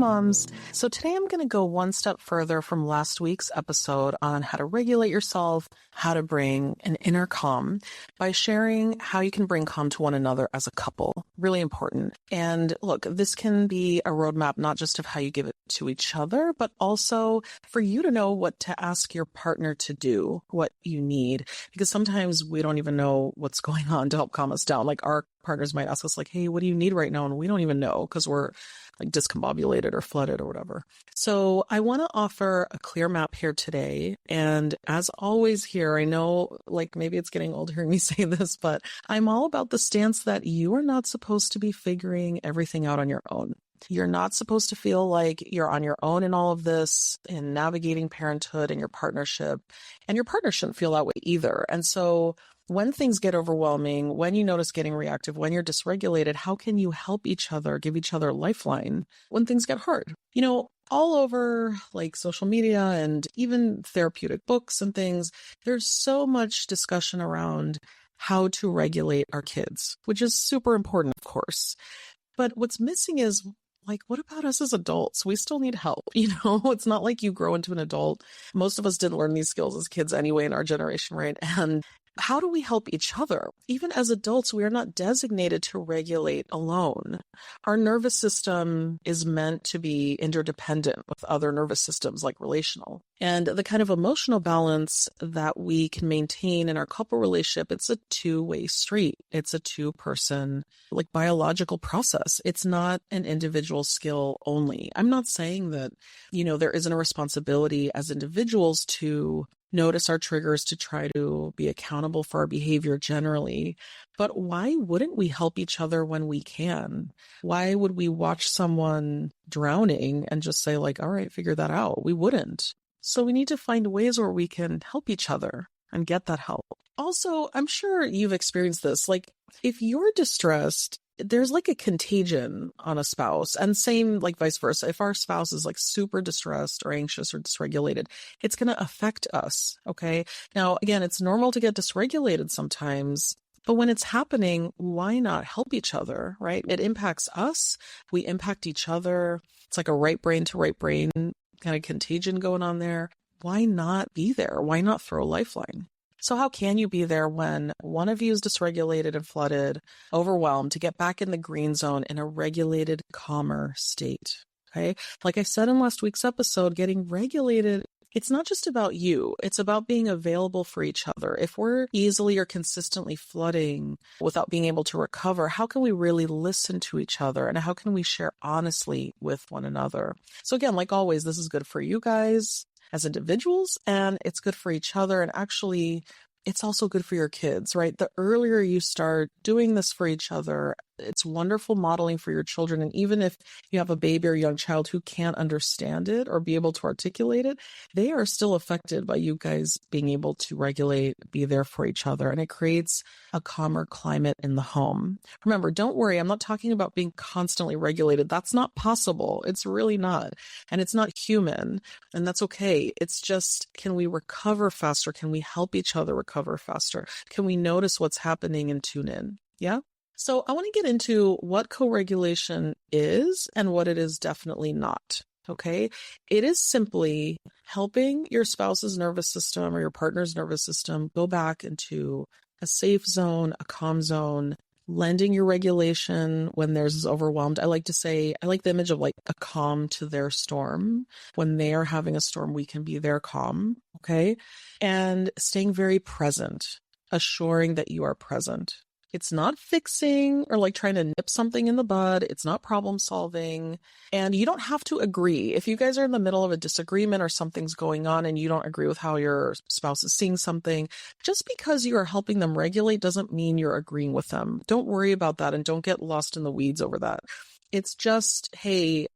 moms. So today I'm going to go one step further from last week's episode on how to regulate yourself, how to bring an inner calm by sharing how you can bring calm to one another as a couple. Really important. And look, this can be a roadmap, not just of how you give it to each other, but also for you to know what to ask your partner to do, what you need, because sometimes we don't even know what's going on to help calm us down. Like our partners might ask us like, hey, what do you need right now? And we don't even know because we're like discombobulated or flooded or whatever. So I want to offer a clear map here today. And as always here, I know like maybe it's getting old hearing me say this, but I'm all about the stance that you are not supposed to be figuring everything out on your own. You're not supposed to feel like you're on your own in all of this, in navigating parenthood and your partnership. And your partner shouldn't feel that way either. And so when things get overwhelming, when you notice getting reactive, when you're dysregulated, how can you help each other, give each other a lifeline when things get hard? You know, all over like social media and even therapeutic books and things, there's so much discussion around how to regulate our kids, which is super important, of course. But what's missing is like, what about us as adults? We still need help. You know, it's not like you grow into an adult. Most of us didn't learn these skills as kids anyway in our generation, right? And how do we help each other? Even as adults, we are not designated to regulate alone. Our nervous system is meant to be interdependent with other nervous systems like relational. And the kind of emotional balance that we can maintain in our couple relationship, it's a two-way street. It's a two-person, like biological process. It's not an individual skill only. I'm not saying that, you know, there isn't a responsibility as individuals to notice our triggers, to try to be accountable for our behavior generally. But why wouldn't we help each other when we can? Why would we watch someone drowning and just say like, all right, figure that out? We wouldn't. So we need to find ways where we can help each other and get that help. Also, I'm sure you've experienced this. Like if you're distressed, there's like a contagion on a spouse, and same like vice versa. If our spouse is like super distressed or anxious or dysregulated, it's going to affect us. Okay. Now, again, it's normal to get dysregulated sometimes, but when it's happening, why not help each other, right? It impacts us. We impact each other. It's like a right brain to right brain kind of contagion going on there. Why not be there? Why not throw a lifeline? So how can you be there when one of you is dysregulated and flooded, overwhelmed, to get back in the green zone in a regulated, calmer state? Okay. Like I said in last week's episode, getting regulated, it's not just about you. It's about being available for each other. If we're easily or consistently flooding without being able to recover, how can we really listen to each other? And how can we share honestly with one another? So again, like always, this is good for you guys as individuals, and it's good for each other. And actually, it's also good for your kids, right? The earlier you start doing this for each other, it's wonderful modeling for your children. And even if you have a baby or young child who can't understand it or be able to articulate it, they are still affected by you guys being able to regulate, be there for each other. And it creates a calmer climate in the home. Remember, don't worry. I'm not talking about being constantly regulated. That's not possible. It's really not. And it's not human. And that's okay. It's just, can we recover faster? Can we help each other recover faster? Can we notice what's happening and tune in? Yeah. So I want to get into what co-regulation is and what it is definitely not. Okay. It is simply helping your spouse's nervous system or your partner's nervous system go back into a safe zone, a calm zone, lending your regulation when theirs is overwhelmed. I like to say, I like the image of like a calm to their storm. When they are having a storm, we can be their calm. Okay. And staying very present, assuring that you are present. It's not fixing or like trying to nip something in the bud. It's not problem solving. And you don't have to agree. If you guys are in the middle of a disagreement or something's going on and you don't agree with how your spouse is seeing something, just because you are helping them regulate doesn't mean you're agreeing with them. Don't worry about that and don't get lost in the weeds over that. It's just, hey,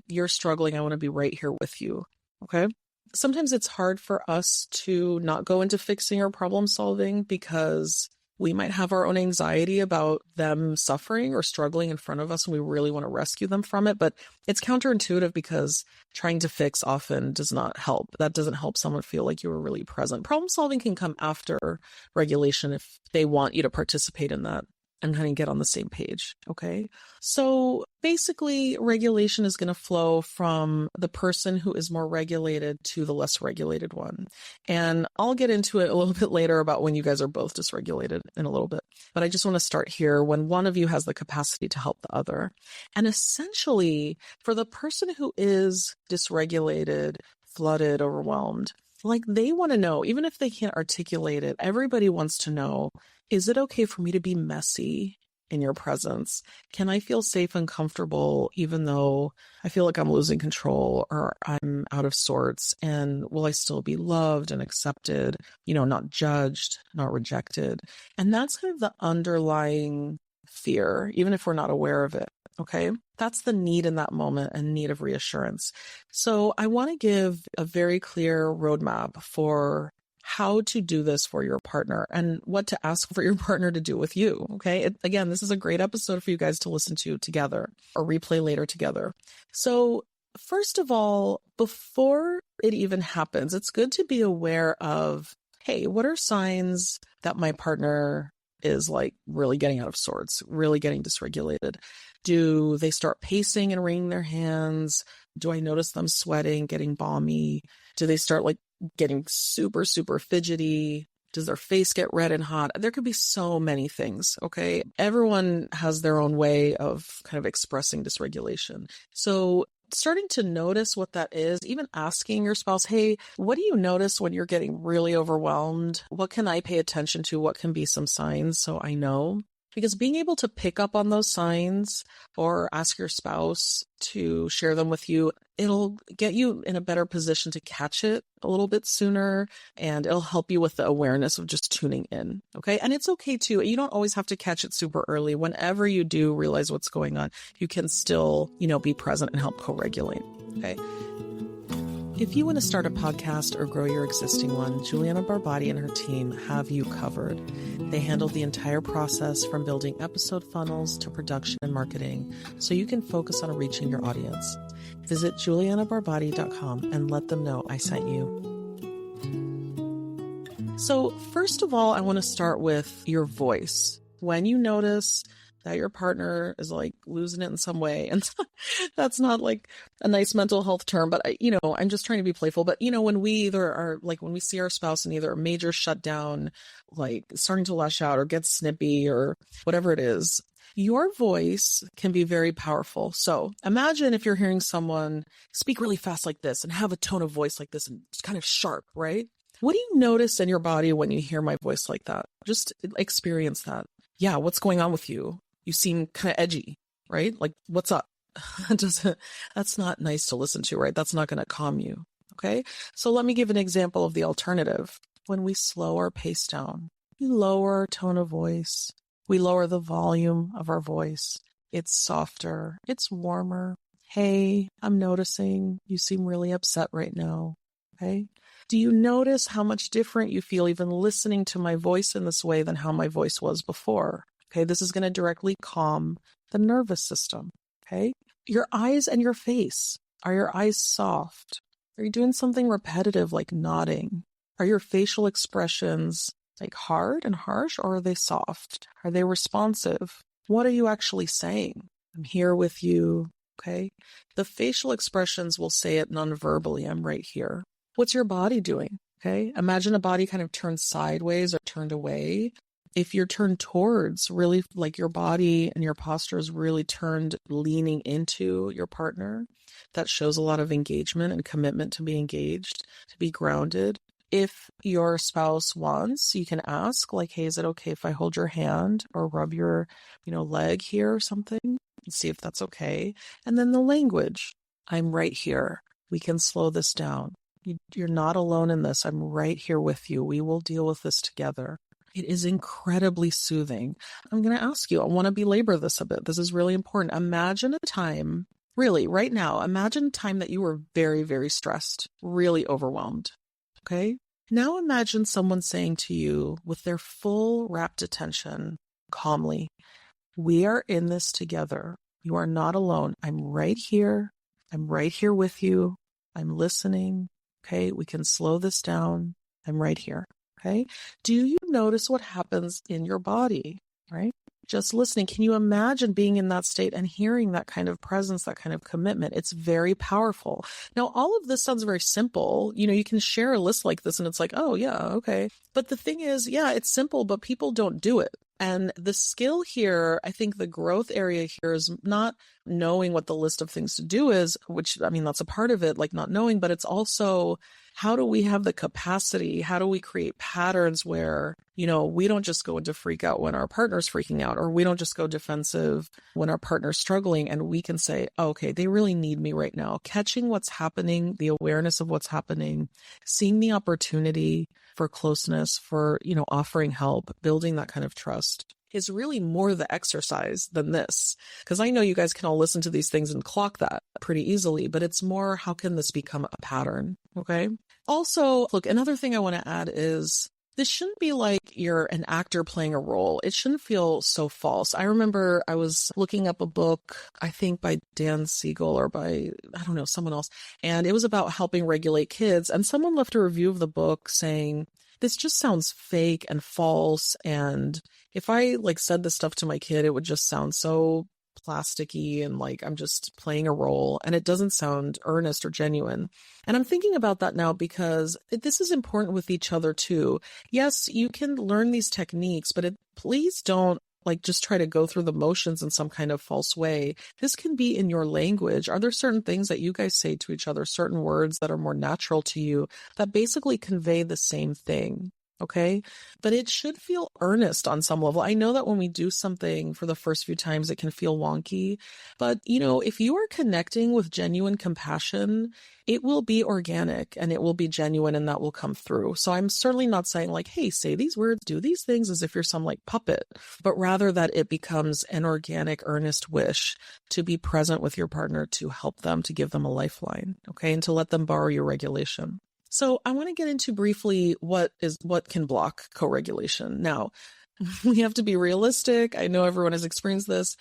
you're struggling. I want to be right here with you. Okay. Sometimes it's hard for us to not go into fixing or problem solving because we might have our own anxiety about them suffering or struggling in front of us, and we really want to rescue them from it. But it's counterintuitive because trying to fix often does not help. That doesn't help someone feel like you were really present. Problem solving can come after regulation if they want you to participate in that. and kind of get on the same page. Okay. So basically, regulation is going to flow from the person who is more regulated to the less regulated one. And I'll get into it a little bit later about when you guys are both dysregulated in a little bit. But I just want to start here when one of you has the capacity to help the other. And essentially, for the person who is dysregulated, flooded, overwhelmed, like they want to know, even if they can't articulate it, everybody wants to know, is it okay for me to be messy in your presence? Can I feel safe and comfortable even though I feel like I'm losing control or I'm out of sorts? And will I still be loved and accepted, not judged, not rejected? And that's kind of the underlying fear, even if we're not aware of it. Okay. That's the need in that moment and need of reassurance. So I want to give a very clear roadmap for how to do this for your partner and what to ask for your partner to do with you. Okay. Again, this is a great episode for you guys to listen to together or replay later together. So first of all, before it even happens, it's good to be aware of, hey, what are signs that my partner is like really getting out of sorts, really getting dysregulated? Do they start pacing and wringing their hands? Do I notice them sweating, getting balmy? Do they start like getting super, super fidgety? Does their face get red and hot? There could be so many things, okay? Everyone has their own way of kind of expressing dysregulation. So starting to notice what that is, even asking your spouse, hey, what do you notice when you're getting really overwhelmed? What can I pay attention to? What can be some signs so I know? Because being able to pick up on those signs or ask your spouse to share them with you, it'll get you in a better position to catch it a little bit sooner, and it'll help you with the awareness of just tuning in. Okay. And it's okay too. You don't always have to catch it super early. Whenever you do realize what's going on, you can still, be present and help co-regulate. Okay. If you want to start a podcast or grow your existing one, Juliana Barbati and her team have you covered. They handle the entire process from building episode funnels to production and marketing, so you can focus on reaching your audience. Visit julianabarbati.com and let them know I sent you. So first of all, I want to start with your voice. When you notice that your partner is like losing it in some way, and that's not like a nice mental health term, but I'm just trying to be playful. But when we either are like, when we see our spouse in either a major shutdown, like starting to lash out or get snippy or whatever it is, your voice can be very powerful. So imagine if you're hearing someone speak really fast like this and have a tone of voice like this and it's kind of sharp, right? What do you notice in your body when you hear my voice like that? Just experience that. Yeah, what's going on with you? You seem kind of edgy, right? Like, what's up? That's not nice to listen to, right? That's not going to calm you. Okay. So let me give an example of the alternative. When we slow our pace down, we lower our tone of voice. We lower the volume of our voice. It's softer. It's warmer. Hey, I'm noticing you seem really upset right now. Okay. Do you notice how much different you feel even listening to my voice in this way than how my voice was before? Okay, this is going to directly calm the nervous system. Okay, your eyes and your face. Are your eyes soft? Are you doing something repetitive like nodding? Are your facial expressions like hard and harsh, or are they soft? Are they responsive? What are you actually saying? I'm here with you. Okay, the facial expressions will say it non-verbally. I'm right here. What's your body doing? Okay, imagine a body kind of turned sideways or turned away. If you're turned towards, really like your body and your posture is really turned, leaning into your partner, that shows a lot of engagement and commitment to be engaged, to be grounded. If your spouse wants, you can ask like, hey, is it okay if I hold your hand or rub your, leg here or something, and see if that's okay. And then the language, I'm right here. We can slow this down. You're not alone in this. I'm right here with you. We will deal with this together. It is incredibly soothing. I'm going to ask you, I want to belabor this a bit. This is really important. Imagine a time, really right now, imagine a time that you were very, very stressed, really overwhelmed. Okay. Now imagine someone saying to you with their full rapt attention, calmly, we are in this together. You are not alone. I'm right here. I'm right here with you. I'm listening. Okay. We can slow this down. I'm right here. Okay. Do you notice what happens in your body, right? just listening. Can you imagine being in that state and hearing that kind of presence, that kind of commitment? It's very powerful. Now, all of this sounds very simple. You can share a list like this and it's like, oh yeah, okay. But the thing is, yeah, it's simple, but people don't do it. And the skill here, I think the growth area here is not knowing what the list of things to do is, which, I mean, that's a part of it, like not knowing, but it's also how do we have the capacity? How do we create patterns where, we don't just go into freak out when our partner's freaking out, or we don't just go defensive when our partner's struggling, and we can say, oh, okay, they really need me right now. Catching what's happening, the awareness of what's happening, seeing the opportunity for closeness, for, offering help, building that kind of trust is really more the exercise than this. Because I know you guys can all listen to these things and clock that pretty easily, but it's more, how can this become a pattern? Okay. Also, look, another thing I want to add is this shouldn't be like you're an actor playing a role. It shouldn't feel so false. I remember I was looking up a book, I think by Dan Siegel or by, I don't know, someone else. And it was about helping regulate kids. And someone left a review of the book saying, this just sounds fake and false. And if I said this stuff to my kid, it would just sound so plasticky and like I'm just playing a role, and it doesn't sound earnest or genuine. And I'm thinking about that now because this is important with each other too. Yes, you can learn these techniques, but please don't just try to go through the motions in some kind of false way. This can be in your language. Are there certain things that you guys say to each other, certain words that are more natural to you that basically convey the same thing? Okay. But it should feel earnest on some level. I know that when we do something for the first few times, it can feel wonky, but if you are connecting with genuine compassion, it will be organic and it will be genuine, and that will come through. So I'm certainly not saying hey, say these words, do these things as if you're some puppet, but rather that it becomes an organic, earnest wish to be present with your partner, to help them, to give them a lifeline. Okay. And to let them borrow your regulation. So I want to get into briefly what can block co-regulation. Now, we have to be realistic. I know everyone has experienced this.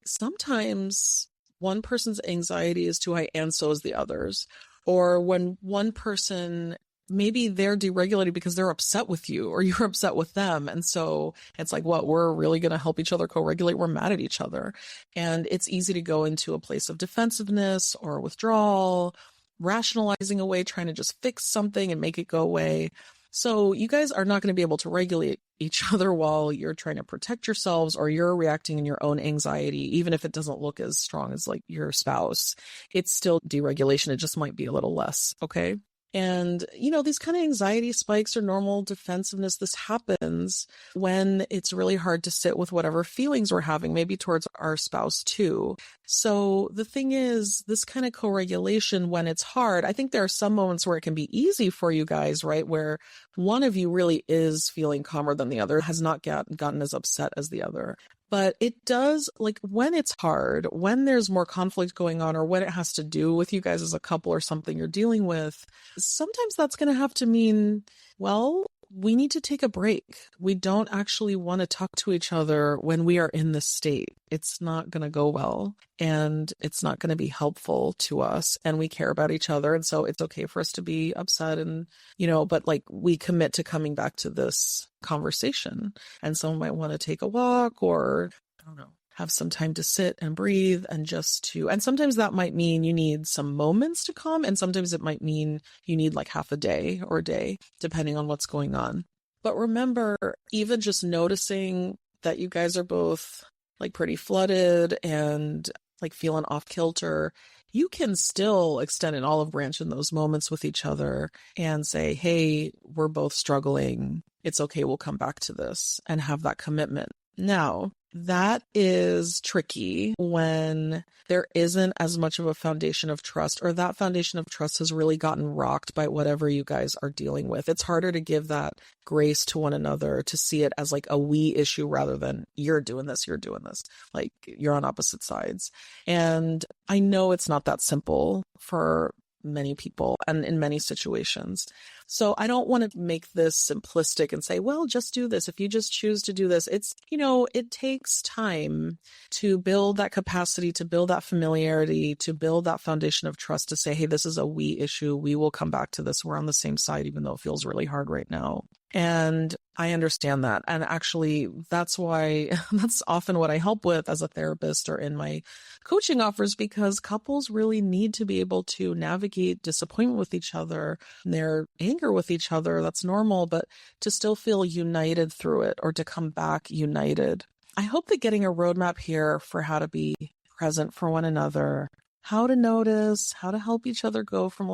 Sometimes one person's anxiety is too high and so is the others. Or when one person, maybe they're deregulated because they're upset with you or you're upset with them. And so it's we're really going to help each other co-regulate. We're mad at each other. And it's easy to go into a place of defensiveness or withdrawal, rationalizing away, trying to just fix something and make it go away. So you guys are not going to be able to regulate each other while you're trying to protect yourselves, or you're reacting in your own anxiety, even if it doesn't look as strong as your spouse. It's still deregulation. It just might be a little less. Okay. And, these kind of anxiety spikes are normal. Defensiveness, this happens when it's really hard to sit with whatever feelings we're having, maybe towards our spouse too. So the thing is, this kind of co-regulation, when it's hard, I think there are some moments where it can be easy for you guys, right? Where one of you really is feeling calmer than the other, has not gotten as upset as the other. But it does, when it's hard, when there's more conflict going on, or when it has to do with you guys as a couple or something you're dealing with, sometimes that's going to have to mean, well, we need to take a break. We don't actually want to talk to each other when we are in this state. It's not going to go well, and it's not going to be helpful to us, and we care about each other. And so it's okay for us to be upset and, but we commit to coming back to this conversation. And someone might want to take a walk, or I don't know, have some time to sit and breathe and and sometimes that might mean you need some moments to calm. And sometimes it might mean you need half a day or a day, depending on what's going on. But remember, even just noticing that you guys are both pretty flooded and feeling off kilter, you can still extend an olive branch in those moments with each other and say, hey, we're both struggling. It's okay. We'll come back to this, and have that commitment. Now, that is tricky when there isn't as much of a foundation of trust, or that foundation of trust has really gotten rocked by whatever you guys are dealing with. It's harder to give that grace to one another, to see it as a we issue rather than you're doing this, you're on opposite sides. And I know it's not that simple for many people and in many situations. So I don't want to make this simplistic and say, well, just do this. If you just choose to do this, it's, it takes time to build that capacity, to build that familiarity, to build that foundation of trust, to say, hey, this is a we issue. We will come back to this. We're on the same side, even though it feels really hard right now. And I understand that. And actually, that's why that's often what I help with as a therapist or in my coaching offers, because couples really need to be able to navigate disappointment with each other, their anger with each other. That's normal, but to still feel united through it or to come back united. I hope that getting a roadmap here for how to be present for one another, how to notice, how to help each other go from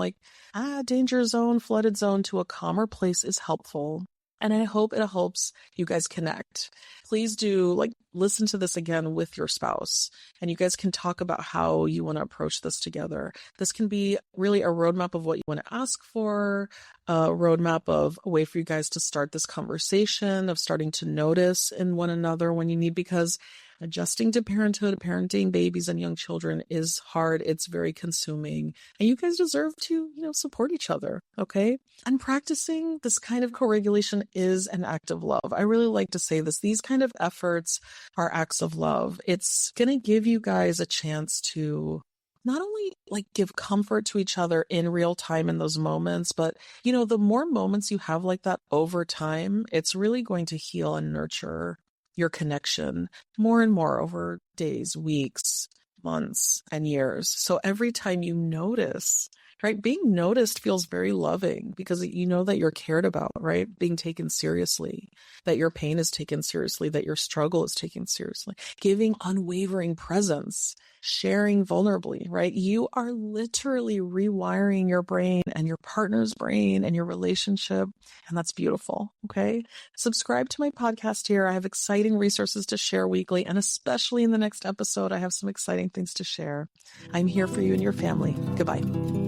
danger zone, flooded zone to a calmer place is helpful. And I hope it helps you guys connect. Please do listen to this again with your spouse, and you guys can talk about how you want to approach this together. This can be really a roadmap of what you want to ask for, a roadmap of a way for you guys to start this conversation, of starting to notice in one another when you need, because adjusting to parenthood, parenting babies and young children is hard. It's very consuming, and you guys deserve to, support each other. Okay. And practicing this kind of co-regulation is an act of love. I really like to say this. These kind of efforts are acts of love. It's going to give you guys a chance to not only give comfort to each other in real time in those moments, but, the more moments you have like that over time, it's really going to heal and nurture your connection more and more over days, weeks, months, and years. So every time you notice, right, being noticed feels very loving because you know that you're cared about, right? Being taken seriously, that your pain is taken seriously, that your struggle is taken seriously, giving unwavering presence, sharing vulnerably, right? You are literally rewiring your brain and your partner's brain and your relationship. And that's beautiful. Okay. Subscribe to my podcast here. I have exciting resources to share weekly, and especially in the next episode, I have some exciting things to share. I'm here for you and your family. Goodbye.